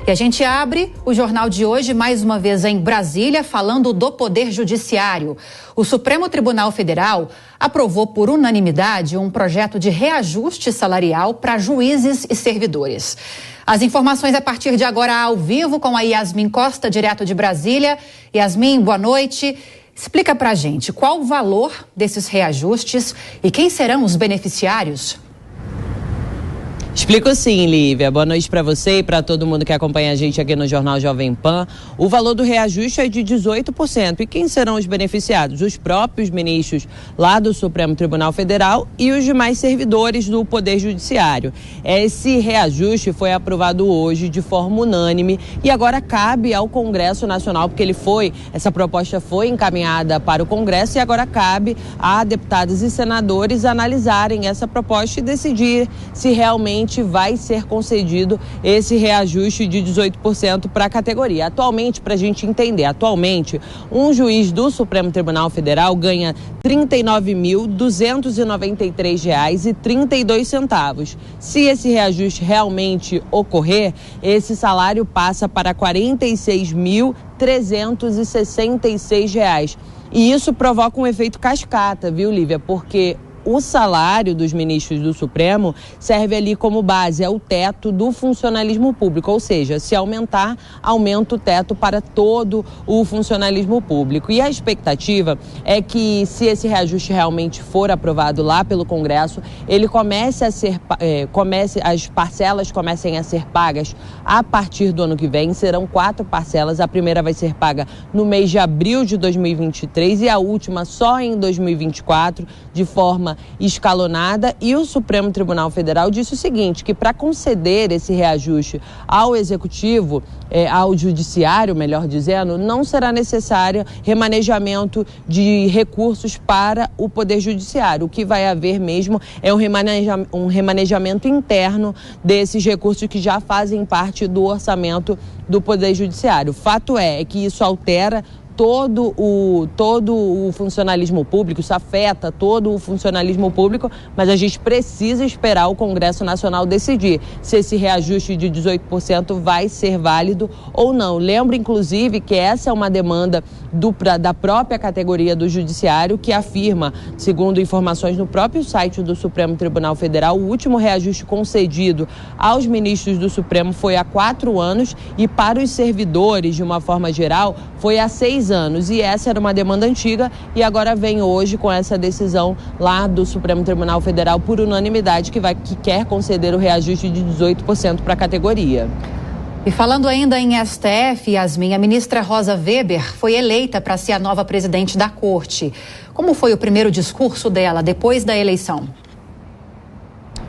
E a gente abre o jornal de hoje mais uma vez em Brasília, falando do Poder Judiciário. O Supremo Tribunal Federal aprovou por unanimidade um projeto de reajuste salarial para juízes e servidores. As informações a partir de agora ao vivo com a Yasmin Costa, direto de Brasília. Yasmin, boa noite. Explica pra gente qual o valor desses reajustes e quem serão os beneficiários. Explico sim, Lívia. Boa noite para você e para todo mundo que acompanha a gente aqui no Jornal Jovem Pan. O valor do reajuste é de 18%. E quem serão os beneficiados? Os próprios ministros lá do Supremo Tribunal Federal e os demais servidores do Poder Judiciário. Esse reajuste foi aprovado hoje de forma unânime e agora cabe ao Congresso Nacional, porque essa proposta foi encaminhada para o Congresso e agora cabe a deputados e senadores analisarem essa proposta e decidir se realmente vai ser concedido esse reajuste de 18% para a categoria. Atualmente, para a gente entender, um juiz do Supremo Tribunal Federal ganha R$ 39.293,32. Se esse reajuste realmente ocorrer, esse salário passa para R$ 46.366. E isso provoca um efeito cascata, viu, Lívia? Porque o salário dos ministros do Supremo serve ali como base, é o teto do funcionalismo público, ou seja, se aumentar, aumenta o teto para todo o funcionalismo público. E a expectativa é que, se esse reajuste realmente for aprovado lá pelo Congresso, ele as parcelas comecem a ser pagas a partir do ano que vem. Serão 4 parcelas, a primeira vai ser paga no mês de abril de 2023 e a última só em 2024, de forma escalonada. E o Supremo Tribunal Federal disse o seguinte, que para conceder esse reajuste ao Executivo, ao Judiciário, melhor dizendo, não será necessário remanejamento de recursos para o Poder Judiciário. O que vai haver mesmo é um remanejamento interno desses recursos que já fazem parte do orçamento do Poder Judiciário. O fato é que isso altera todo o funcionalismo público, isso afeta todo o funcionalismo público, mas a gente precisa esperar o Congresso Nacional decidir se esse reajuste de 18% vai ser válido ou não. Lembro, inclusive, que essa é uma demanda da própria categoria do Judiciário, que afirma, segundo informações no próprio site do Supremo Tribunal Federal, o último reajuste concedido aos ministros do Supremo foi há 4 anos e para os servidores, de uma forma geral, foi há 6 anos. E essa era uma demanda antiga e agora vem hoje com essa decisão lá do Supremo Tribunal Federal por unanimidade que quer conceder o reajuste de 18% para a categoria. E falando ainda em STF, Yasmin, a ministra Rosa Weber foi eleita para ser a nova presidente da Corte. Como foi o primeiro discurso dela depois da eleição?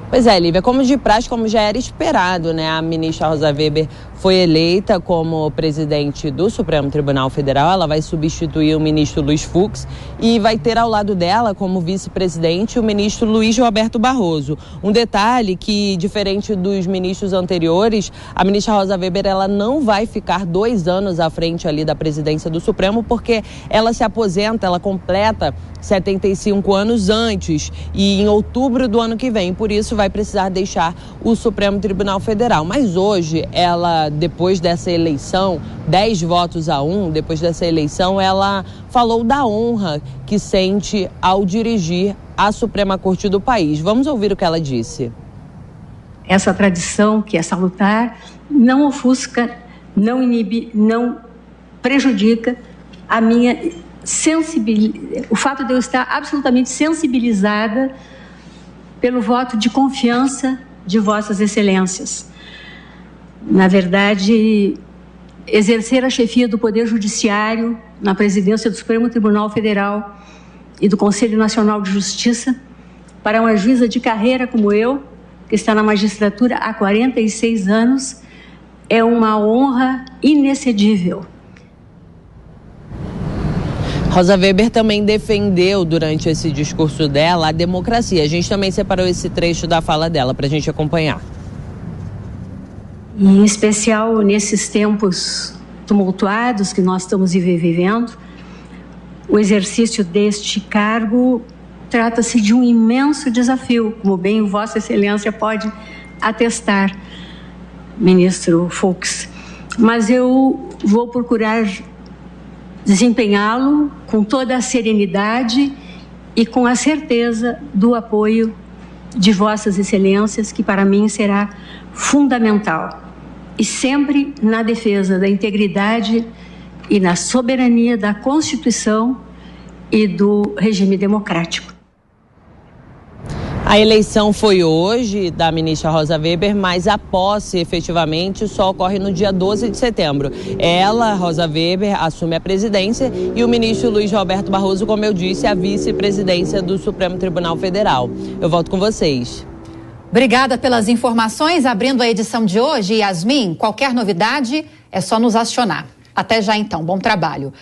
Pois é, Lívia, como de praxe, como já era esperado, né? A ministra Rosa Weber foi eleita como presidente do Supremo Tribunal Federal. Ela vai substituir o ministro Luiz Fux e vai ter ao lado dela, como vice-presidente, o ministro Luiz Roberto Barroso. Um detalhe que, diferente dos ministros anteriores, a ministra Rosa Weber ela não vai ficar 2 anos à frente ali da presidência do Supremo, porque ela se aposenta, ela completa 75 anos antes e em outubro do ano que vem. Por isso, vai precisar deixar o Supremo Tribunal Federal. Mas hoje, ela, depois dessa eleição, 10-1, depois dessa eleição, ela falou da honra que sente ao dirigir a Suprema Corte do país. Vamos ouvir o que ela disse. Essa tradição que é salutar não ofusca, não inibe, não prejudica a minha sensibilidade, o fato de eu estar absolutamente sensibilizada pelo voto de confiança de Vossas Excelências. Na verdade, exercer a chefia do Poder Judiciário na presidência do Supremo Tribunal Federal e do Conselho Nacional de Justiça para uma juíza de carreira como eu, que está na magistratura há 46 anos, é uma honra inexcedível. Rosa Weber também defendeu, durante esse discurso dela, a democracia. A gente também separou esse trecho da fala dela para a gente acompanhar. E, em especial, nesses tempos tumultuados que nós estamos vivendo, o exercício deste cargo trata-se de um imenso desafio, como bem Vossa Excelência pode atestar, ministro Fux. mas eu vou procurar desempenhá-lo com toda a serenidade e com a certeza do apoio de Vossas Excelências, que para mim será fundamental, e sempre na defesa da integridade e na soberania da Constituição e do regime democrático. A eleição foi hoje da ministra Rosa Weber, mas a posse efetivamente só ocorre no dia 12 de setembro. Ela, Rosa Weber, assume a presidência e o ministro Luiz Roberto Barroso, como eu disse, a vice-presidência do Supremo Tribunal Federal. Eu volto com vocês. Obrigada pelas informações. Abrindo a edição de hoje, Yasmin, qualquer novidade é só nos acionar. Até já então, bom trabalho.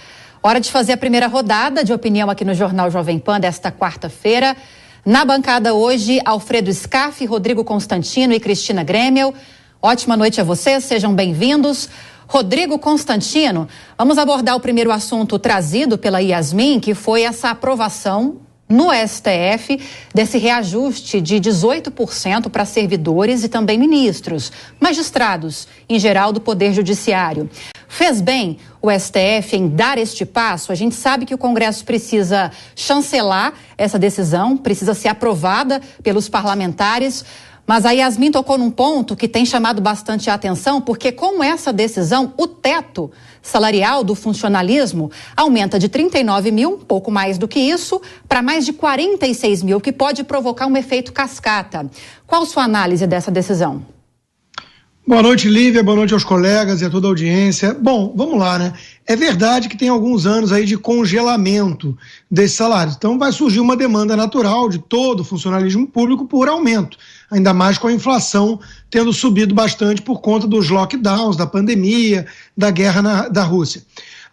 Hora de fazer a primeira rodada de opinião aqui no Jornal Jovem Pan desta quarta-feira. Na bancada hoje, Alfredo Scaff, Rodrigo Constantino e Cristina Grêmio. Ótima noite a vocês, sejam bem-vindos. Rodrigo Constantino, vamos abordar o primeiro assunto trazido pela Yasmin, que foi essa aprovação no STF desse reajuste de 18% para servidores e também ministros, magistrados, em geral, do Poder Judiciário. Fez bem o STF em dar este passo? A gente sabe que o Congresso precisa chancelar essa decisão, precisa ser aprovada pelos parlamentares, mas a Yasmin tocou num ponto que tem chamado bastante a atenção, porque com essa decisão, o teto salarial do funcionalismo aumenta de 39 mil, um pouco mais do que isso, para mais de 46 mil, que pode provocar um efeito cascata. Qual sua análise dessa decisão? Boa noite, Lívia, boa noite aos colegas e a toda a audiência. Bom, vamos lá, né? É verdade que tem alguns anos aí de congelamento desses salários. Então vai surgir uma demanda natural de todo o funcionalismo público por aumento, ainda mais com a inflação tendo subido bastante por conta dos lockdowns, da pandemia, da guerra da Rússia.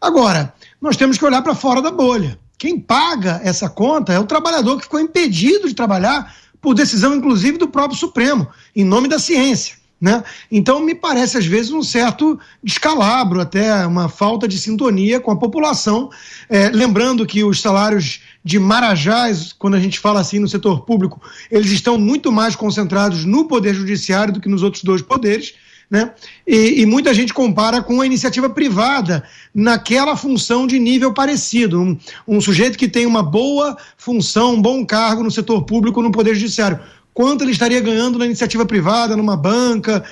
Agora, nós temos que olhar para fora da bolha. Quem paga essa conta é o trabalhador que ficou impedido de trabalhar por decisão, inclusive, do próprio Supremo, em nome da ciência. Né? Então me parece às vezes um certo descalabro, até uma falta de sintonia com a população, lembrando que os salários de marajás, quando a gente fala assim no setor público, eles estão muito mais concentrados no Poder Judiciário do que nos outros dois poderes, né? E muita gente compara com a iniciativa privada naquela função de nível parecido, um sujeito que tem uma boa função, um bom cargo no setor público no Poder Judiciário. Quanto ele estaria ganhando na iniciativa privada, numa banca,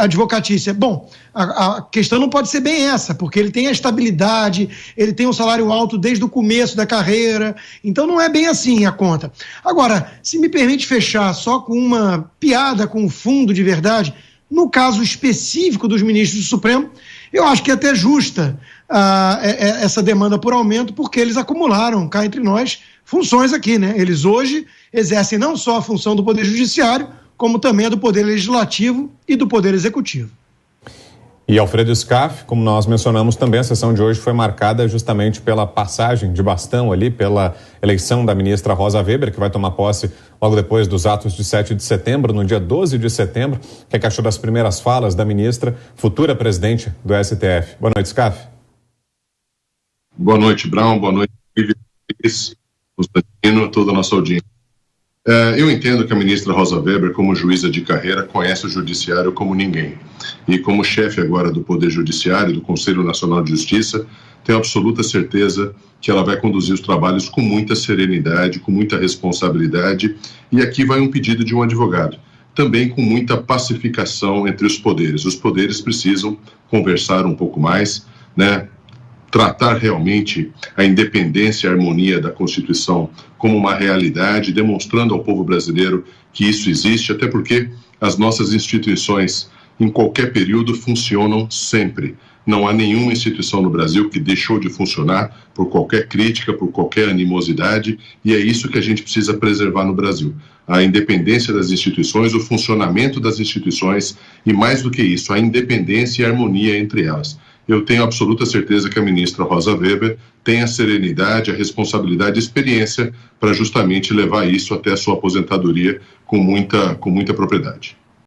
advocatícia? Bom, a questão não pode ser bem essa, porque ele tem a estabilidade, ele tem um salário alto desde o começo da carreira, então não é bem assim a conta. Agora, se me permite fechar só com uma piada com fundo de verdade, no caso específico dos ministros do Supremo, eu acho que é até justa essa demanda por aumento, porque eles acumularam, cá entre nós, funções aqui, né? Eles hoje exercem não só a função do Poder Judiciário, como também a do Poder Legislativo e do Poder Executivo. E Alfredo Scaff, como nós mencionamos também, a sessão de hoje foi marcada justamente pela passagem de bastão ali, pela eleição da ministra Rosa Weber, que vai tomar posse logo depois dos atos de 7 de setembro, no dia 12 de setembro. O que achou das primeiras falas da ministra, futura presidente do STF? Boa noite, Scaff. Boa noite, Brown. Boa noite, Constantino, toda a nossa audiência. Eu entendo que a ministra Rosa Weber, como juíza de carreira, conhece o judiciário como ninguém. E como chefe agora do Poder Judiciário, do Conselho Nacional de Justiça, tenho absoluta certeza que ela vai conduzir os trabalhos com muita serenidade, com muita responsabilidade. E aqui vai um pedido de um advogado, também com muita pacificação entre os poderes. Os poderes precisam conversar um pouco mais, né? Tratar realmente a independência e a harmonia da Constituição como uma realidade, demonstrando ao povo brasileiro que isso existe, até porque as nossas instituições, em qualquer período, funcionam sempre. Não há nenhuma instituição no Brasil que deixou de funcionar por qualquer crítica, por qualquer animosidade, e é isso que a gente precisa preservar no Brasil. A independência das instituições, o funcionamento das instituições e, mais do que isso, a independência e a harmonia entre elas. Eu tenho absoluta certeza que a ministra Rosa Weber tem a serenidade, a responsabilidade e a experiência para justamente levar isso até a sua aposentadoria com muita propriedade.